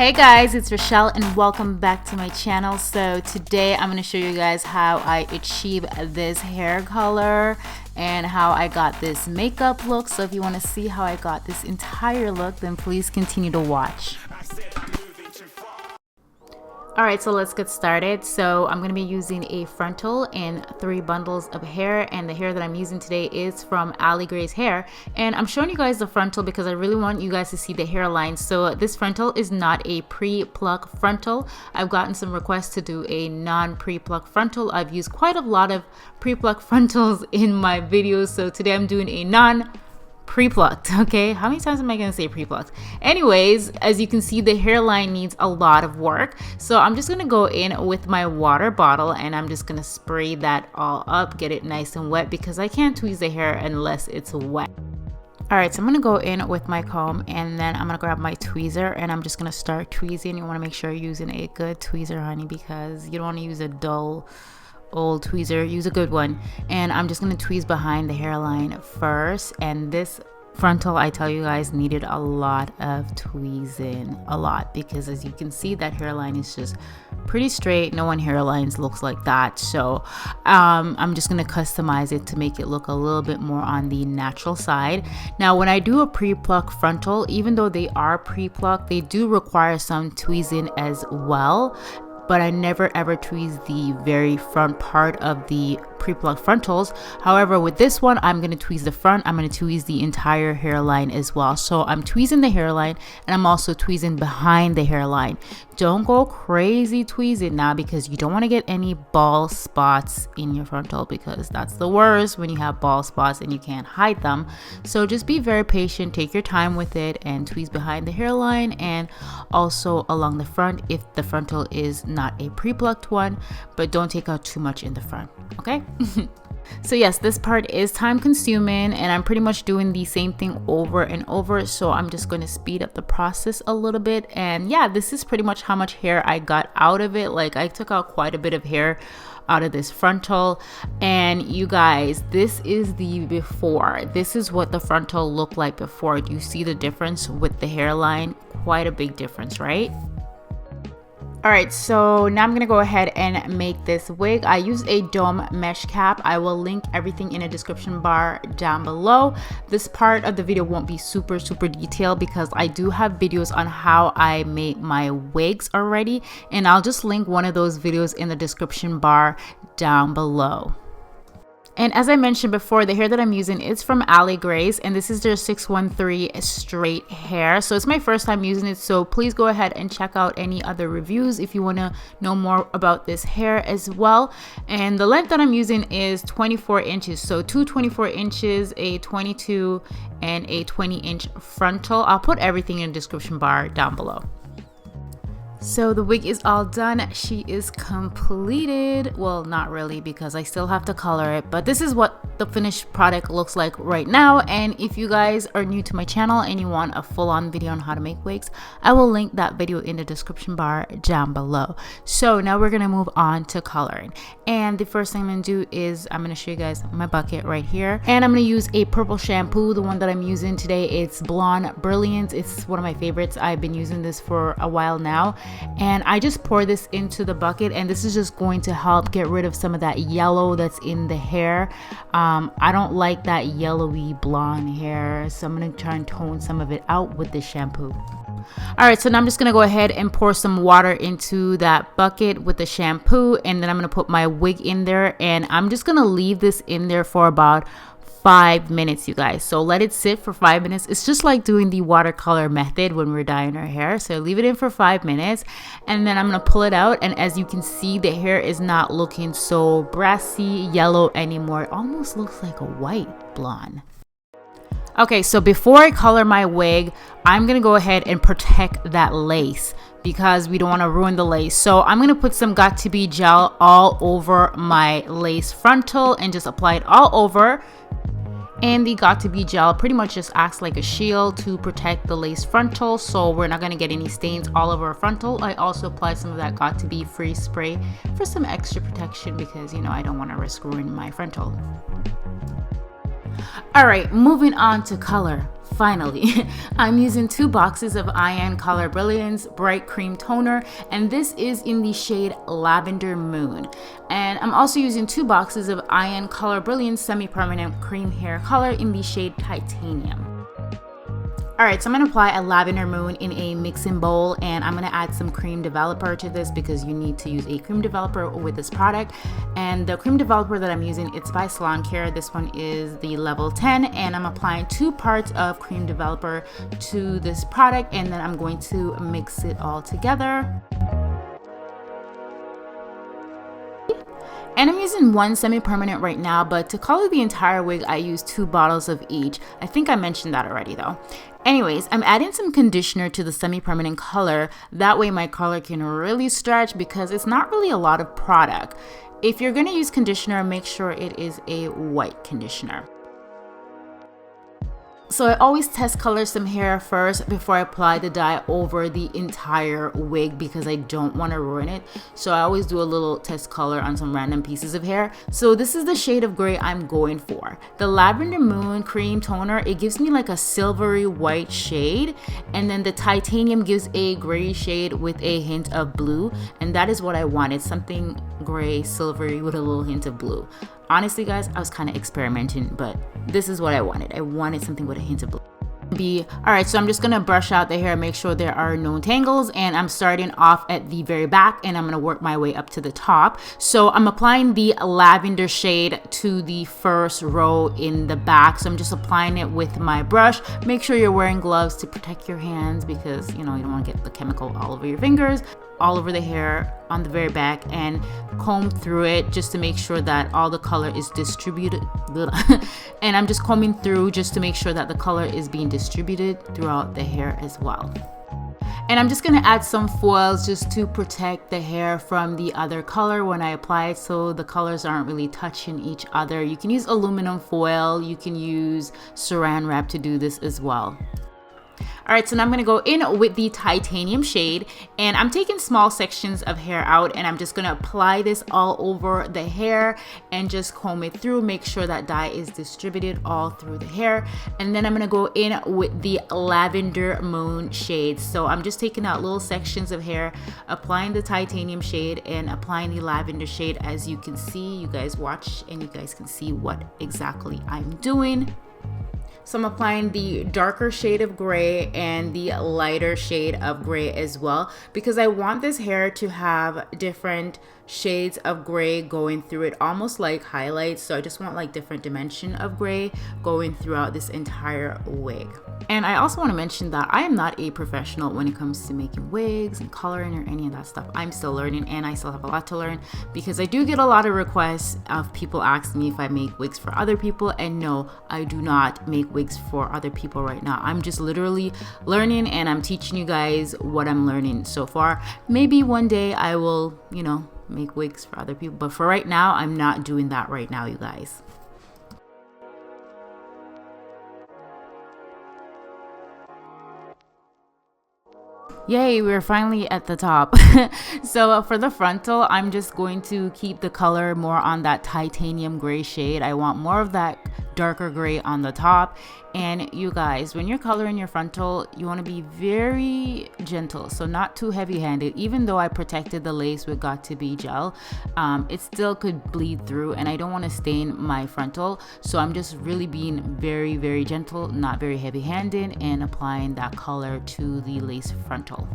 Hey guys, it's Rochelle and welcome back to my channel. So today I'm going to show you guys how I achieve this hair color and how I got this makeup look. So if you want to see how I got this entire look, then please continue to watch. Alright, so let's get started. So I'm going to be using a frontal and 3 bundles of hair, and the hair that I'm using today is from Ali Gray's hair, and I'm showing you guys the frontal because I really want you guys to see the hairline. So this frontal is not a pre-pluck frontal. I've gotten some requests to do a non-pre-pluck frontal. I've used quite a lot of pre-pluck frontals in my videos, so today I'm doing a pre-plucked. Okay, how many times am I gonna say pre-plucked? Anyways, as you can see, the hairline needs a lot of work, so I'm just gonna go in with my water bottle and I'm just gonna spray that all up, get it nice and wet, because I can't tweeze the hair unless it's wet. Alright, so I'm gonna go in with my comb and then I'm gonna grab my tweezer and I'm just gonna start tweezing. You want to make sure you're using a good tweezer, honey, because you don't want to use a dull old tweezer. Use a good one. And I'm just going to tweeze behind the hairline first, and this frontal, I tell you guys, needed a lot of tweezing, a lot, because as you can see, that hairline is just pretty straight. No one hairlines looks like that, so I'm just going to customize it to make it look a little bit more on the natural side. Now when I do a pre-pluck frontal, even though they are pre-plucked, they do require some tweezing as well, but I never ever tweeze the very front part of the pre-plucked frontals. However, with this one, I'm going to tweeze the front. I'm going to tweeze the entire hairline as well. So I'm tweezing the hairline and I'm also tweezing behind the hairline. Don't go crazy tweezing now, because you don't want to get any bald spots in your frontal, because that's the worst when you have bald spots and you can't hide them. So just be very patient, take your time with it, and tweeze behind the hairline and also along the front if the frontal is not a pre-plucked one, but don't take out too much in the front, okay? So yes, this part is time consuming and I'm pretty much doing the same thing over and over, so I'm just going to speed up the process a little bit. And yeah, this is pretty much how much hair I got out of it. Like, I took out quite a bit of hair out of this frontal, and you guys, this is the before. This is what the frontal looked like before. Do you see the difference with the hairline? Quite a big difference, right? Alright, so now I'm gonna go ahead and make this wig. I use a dome mesh cap. I will link everything in a description bar down below. This part of the video won't be super detailed because I do have videos on how I make my wigs already, and I'll just link one of those videos in the description bar down below. And as I mentioned before, the hair that I'm using is from Ali Gray's, and this is their 613 straight hair. So it's my first time using it, so please go ahead and check out any other reviews if you want to know more about this hair as well. And the length that I'm using is 24 inches, so 2 24 inches, a 22 and a 20-inch frontal. I'll put everything in the description bar down below. So the wig is all done. She is completed. Well, not really, because I still have to color it, but this is what the finished product looks like right now. And if you guys are new to my channel and you want a full-on video on how to make wigs, I will link that video in the description bar down below. So now we're gonna move on to coloring, and the first thing I'm gonna do is I'm gonna show you guys my bucket right here, and I'm gonna use a purple shampoo. The one that I'm using today, it's Blonde Brilliance. It's one of my favorites. I've been using this for a while now, and I just pour this into the bucket, and this is just going to help get rid of some of that yellow that's in the hair. I don't like that yellowy blonde hair, so I'm going to try and tone some of it out with this shampoo. Alright, so now I'm just going to go ahead and pour some water into that bucket with the shampoo, and then I'm going to put my wig in there, and I'm just going to leave this in there for about 5 minutes, you guys. So let it sit for 5 minutes. It's just like doing the watercolor method when we're dyeing our hair. So leave it in for 5 minutes, and then I'm gonna pull it out, and as you can see, the hair is not looking so brassy yellow anymore. It almost looks like a white blonde. Okay, so before I color my wig, I'm gonna go ahead and protect that lace, because we don't want to ruin the lace. So I'm gonna put some Got To Be gel all over my lace frontal and just apply it all over. And the Got To Be gel pretty much just acts like a shield to protect the lace frontal, so we're not going to get any stains all over our frontal. I also applied some of that Got To Be free spray for some extra protection, because, you know, I don't want to risk ruining my frontal. Alright, moving on to color. finally, I'm using 2 boxes of Ion Color Brilliance Bright Cream Toner, and this is in the shade Lavender Moon. And I'm also using 2 boxes of Ion Color Brilliance Semi-Permanent Cream Hair Color in the shade Titanium. Alright, so I'm going to apply a Lavender Moon in a mixing bowl, and I'm going to add some cream developer to this because you need to use a cream developer with this product. And the cream developer that I'm using, it's by Salon. This one is the level 10, and I'm applying 2 parts of cream developer to this product, and then I'm going to mix it all together. And I'm using 1 semi-permanent right now, but to color the entire wig, I use 2 bottles of each. I think I mentioned that already though. Anyways, I'm adding some conditioner to the semi-permanent color. That way my color can really stretch because it's not really a lot of product. If you're gonna use conditioner, make sure it is a white conditioner. So I always test color some hair first before I apply the dye over the entire wig because I don't want to ruin it. So I always do a little test color on some random pieces of hair. So this is the shade of gray I'm going for. The Lavender Moon Cream Toner, it gives me like a silvery white shade. And then the Titanium gives a gray shade with a hint of blue. And that is what I wanted, something gray, silvery with a little hint of blue. Honestly, guys, I was kind of experimenting, but this is what I wanted. I wanted something with a hint of blue. Alright, so I'm just gonna brush out the hair, make sure there are no tangles, and I'm starting off at the very back and I'm gonna work my way up to the top. So I'm applying the lavender shade to the first row in the back. So I'm just applying it with my brush. Make sure you're wearing gloves to protect your hands because you know you don't want to get the chemical all over your fingers, all over the hair on the very back, and comb through it just to make sure that all the color is distributed. And I'm just combing through just to make sure that the color is being distributed throughout the hair as well. And I'm just going to add some foils just to protect the hair from the other color when I apply it, so the colors aren't really touching each other. You can use aluminum foil, you can use saran wrap to do this as well. Alright, so now I'm going to go in with the Titanium shade, and I'm taking small sections of hair out, and I'm just going to apply this all over the hair and just comb it through, make sure that dye is distributed all through the hair. And then I'm going to go in with the Lavender Moon shade. So I'm just taking out little sections of hair, applying the Titanium shade and applying the lavender shade. As you can see, you guys watch and you guys can see what exactly I'm doing. So I'm applying the darker shade of gray and the lighter shade of gray as well, because I want this hair to have different shades of gray going through it, almost like highlights. So I just want like different dimension of gray going throughout this entire wig. And I also want to mention that I am not a professional when it comes to making wigs and coloring or any of that stuff. I'm still learning, and I still have a lot to learn because I do get a lot of requests of people asking me if I make wigs for other people, and no, I do not make wigs for other people right now. I'm just literally learning, and I'm teaching you guys what I'm learning so far. Maybe one day I will, you know, make wigs for other people, but for right now, I'm not doing that right now, you guys. Yay, we're finally at the top. So for the frontal, I'm just going to keep the color more on that titanium gray shade. I want more of that darker gray on the top. And you guys, when you're coloring your frontal, you want to be very gentle, so not too heavy-handed. Even though I protected the lace with Got To Be gel, it still could bleed through, and I don't want to stain my frontal, so I'm just really being very, very gentle, not very heavy-handed, and applying that color to the lace frontal.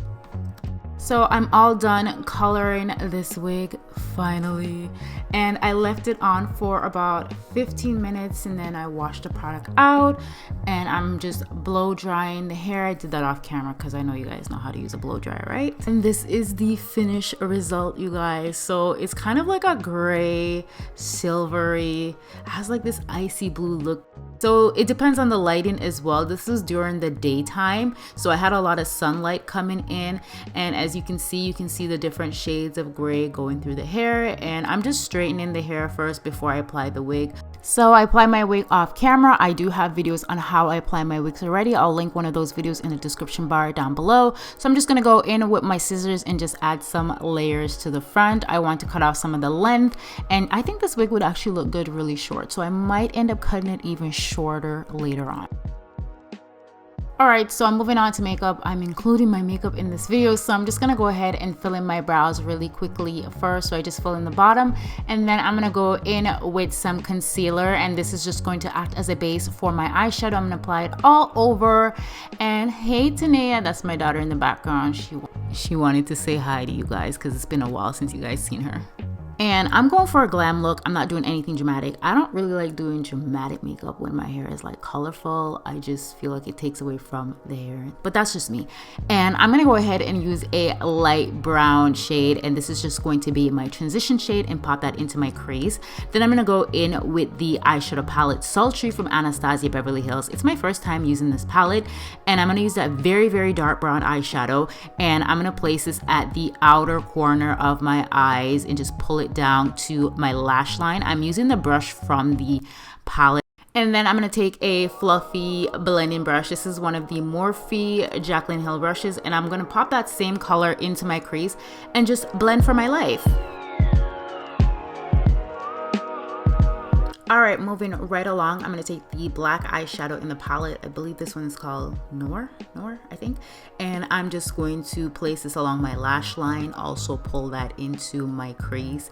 So I'm all done coloring this wig finally, and I left it on for about 15 minutes, and then I washed the product out, and I'm just blow drying the hair. I did that off camera because I know you guys know how to use a blow dryer, right? And this is the finished result, you guys. So it's kind of like a gray, silvery, it has like this icy blue look. So it depends on the lighting as well. This is during the daytime, so I had a lot of sunlight coming in, and as you can see the different shades of gray going through the hair. And I'm just straightening the hair first before I apply the wig. So I apply my wig off camera. I do have videos on how I apply my wigs already. I'll link one of those videos in the description bar down below. So I'm just gonna go in with my scissors and just add some layers to the front. I want to cut off some of the length, and I think this wig would actually look good really short, so I might end up cutting it even shorter later on. Alright, so I'm moving on to makeup. I'm including my makeup in this video, so I'm just going to go ahead and fill in my brows really quickly first. So I just fill in the bottom, and then I'm going to go in with some concealer, and this is just going to act as a base for my eyeshadow. I'm going to apply it all over. And hey Tanea, that's my daughter in the background. She wanted to say hi to you guys because it's been a while since you guys seen her. And I'm going for a glam look. I'm not doing anything dramatic. I don't really like doing dramatic makeup when my hair is like colorful. I just feel like it takes away from the hair, but that's just me. And I'm gonna go ahead and use a light brown shade, and this is just going to be my transition shade, and pop that into my crease. Then I'm gonna go in with the eyeshadow palette Sultry from Anastasia Beverly Hills. It's my first time using this palette, and I'm gonna use that very dark brown eyeshadow, and I'm gonna place this at the outer corner of my eyes and just pull it down to my lash line. I'm using the brush from the palette. And then I'm going to take a fluffy blending brush. This is one of the Morphe Jaclyn Hill brushes, and I'm going to pop that same color into my crease and just blend for my life. All right, moving right along, I'm going to take the black eyeshadow in the palette. I believe this one is called Noir, I think. And I'm just going to place this along my lash line, also pull that into my crease.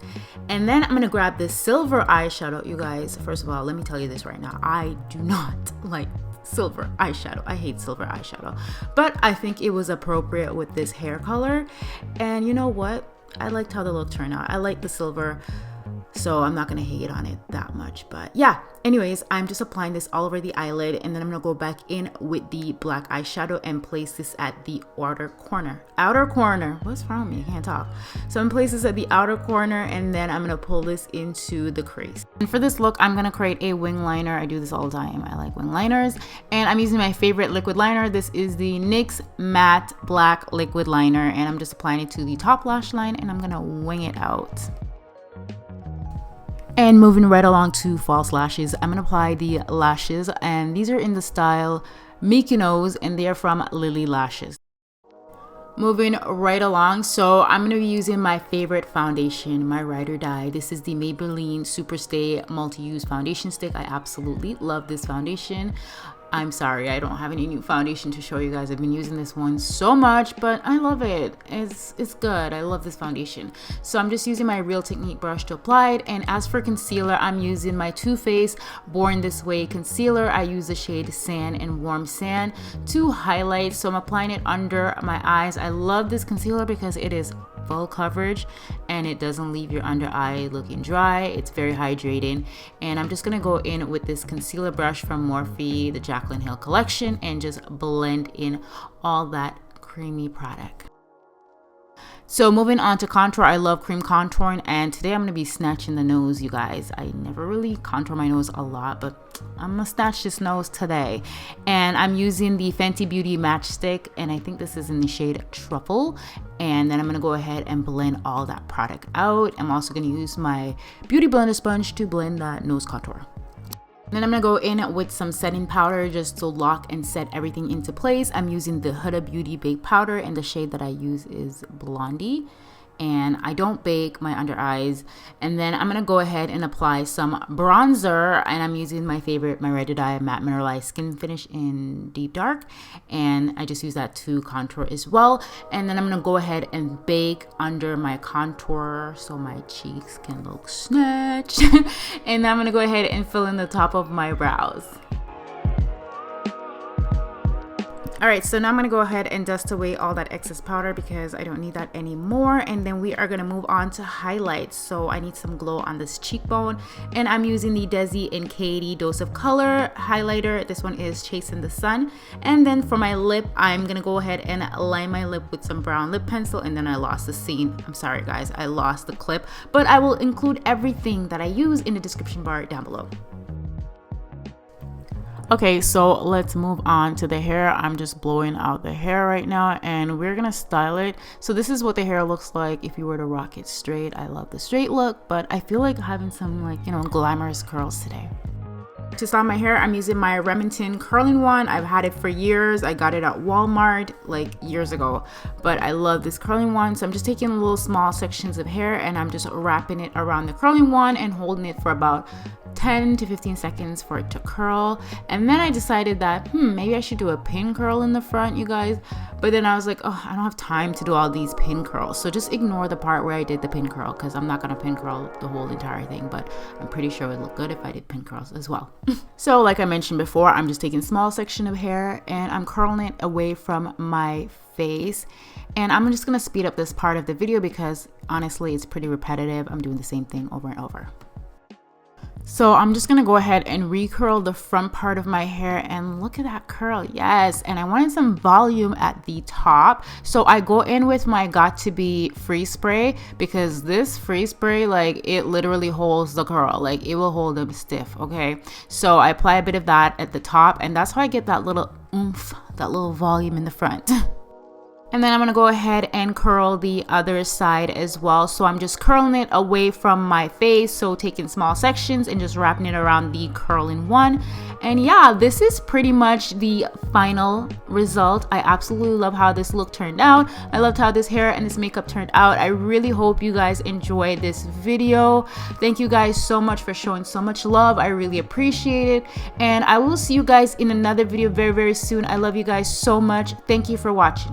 And then I'm going to grab this silver eyeshadow. You guys, first of all, let me tell you this right now. I do not like silver eyeshadow. I hate silver eyeshadow. But I think it was appropriate with this hair color. And you know what? I liked how the look turned out. I like the silver, so I'm not gonna hate on it that much. But yeah, anyways, I'm just applying this all over the eyelid, and then I'm gonna go back in with the black eyeshadow and place this at the outer corner. What's wrong with me? I can't talk. So I'm gonna place this at the outer corner, and then I'm gonna pull this into the crease. And for this look, I'm gonna create a wing liner. I do this all the time. I like wing liners, and I'm using my favorite liquid liner. This is the NYX Matte Black Liquid Liner, and I'm just applying it to the top lash line, and I'm gonna wing it out. And moving right along to false lashes, I'm going to apply the lashes, and these are in the style Mykonos, and they're from Lily Lashes. Moving right along, so I'm going to be using my favorite foundation, my ride or die. This is the Maybelline Superstay Multi-Use Foundation Stick. I absolutely love this foundation. I'm sorry, I don't have any new foundation to show you guys. I've been using this one so much, but I love it. It's good. I love this foundation. So I'm just using my Real Technique brush to apply it. And as for concealer, I'm using my Too Faced Born This Way concealer. I use the shade Sand and Warm Sand to highlight. So I'm applying it under my eyes. I love this concealer because it is full coverage and it doesn't leave your under eye looking dry. It's very hydrating. And I'm just gonna go in with this concealer brush from Morphe, the Jaclyn Hill collection, and just blend in all that creamy product. So moving on to contour, I love cream contouring, and today I'm going to be snatching the nose, you guys. I never really contour my nose a lot, but I'm going to snatch this nose today. And I'm using the Fenty Beauty Matchstick, and I think this is in the shade Truffle. And then I'm going to go ahead and blend all that product out. I'm also going to use my Beauty Blender sponge to blend that nose contour. Then I'm going to go in with some setting powder just to lock and set everything into place. I'm using the Huda Beauty Baked Powder, and the shade that I use is Blondie. And I don't bake my under eyes. And then I'm going to go ahead and apply some bronzer, and I'm using my favorite, my Ride or Die Matte Mineralized Skin Finish in Deep Dark, and I just use that to contour as well. And then I'm going to go ahead and bake under my contour so my cheeks can look snatched. And then I'm going to go ahead and fill in the top of my brows. Alright, so now I'm going to go ahead and dust away all that excess powder because I don't need that anymore. And then we are going to move on to highlights. So I need some glow on this cheekbone, and I'm using the Desi and Katie Dose of Color highlighter. This one is Chasing the Sun. And then for my lip, I'm going to go ahead and line my lip with some brown lip pencil, and then I lost the scene. I'm sorry guys, I lost the clip, but I will include everything that I use in the description bar down below. Okay, so let's move on to the hair. I'm just blowing out the hair right now, and we're gonna style it. So this is what the hair looks like if you were to rock it straight. I love the straight look, but I feel like having some, like, you know, glamorous curls today. To style my hair, I'm using my Remington curling wand. I've had it for years. I got it at Walmart like years ago, but I love this curling wand. So I'm just taking little small sections of hair, and I'm just wrapping it around the curling wand and holding it for about 10 to 15 seconds for it to curl. And then I decided that maybe I should do a pin curl in the front, you guys. But then I was like, oh, I don't have time to do all these pin curls, so just ignore the part where I did the pin curl, because I'm not gonna pin curl the whole entire thing, but I'm pretty sure it would look good if I did pin curls as well. So like I mentioned before, I'm just taking a small section of hair and I'm curling it away from my face. And I'm just gonna speed up this part of the video because honestly it's pretty repetitive. I'm doing the same thing over and over. So I'm just gonna go ahead and recurl the front part of my hair, and look at that curl, yes. And I wanted some volume at the top, so I go in with my Got To Be Freeze Spray, because this freeze spray, like, it literally holds the curl, like it will hold them stiff. Okay, so I apply a bit of that at the top, and that's how I get that little oomph, that little volume in the front. And then I'm gonna go ahead and curl the other side as well. So I'm just curling it away from my face, so taking small sections and just wrapping it around the curling one. And yeah, this is pretty much the final result. I absolutely love how this look turned out. I loved how this hair and this makeup turned out. I really hope you guys enjoyed this video. Thank you guys so much for showing so much love. I really appreciate it. And I will see you guys in another video very, very soon. I love you guys so much. Thank you for watching.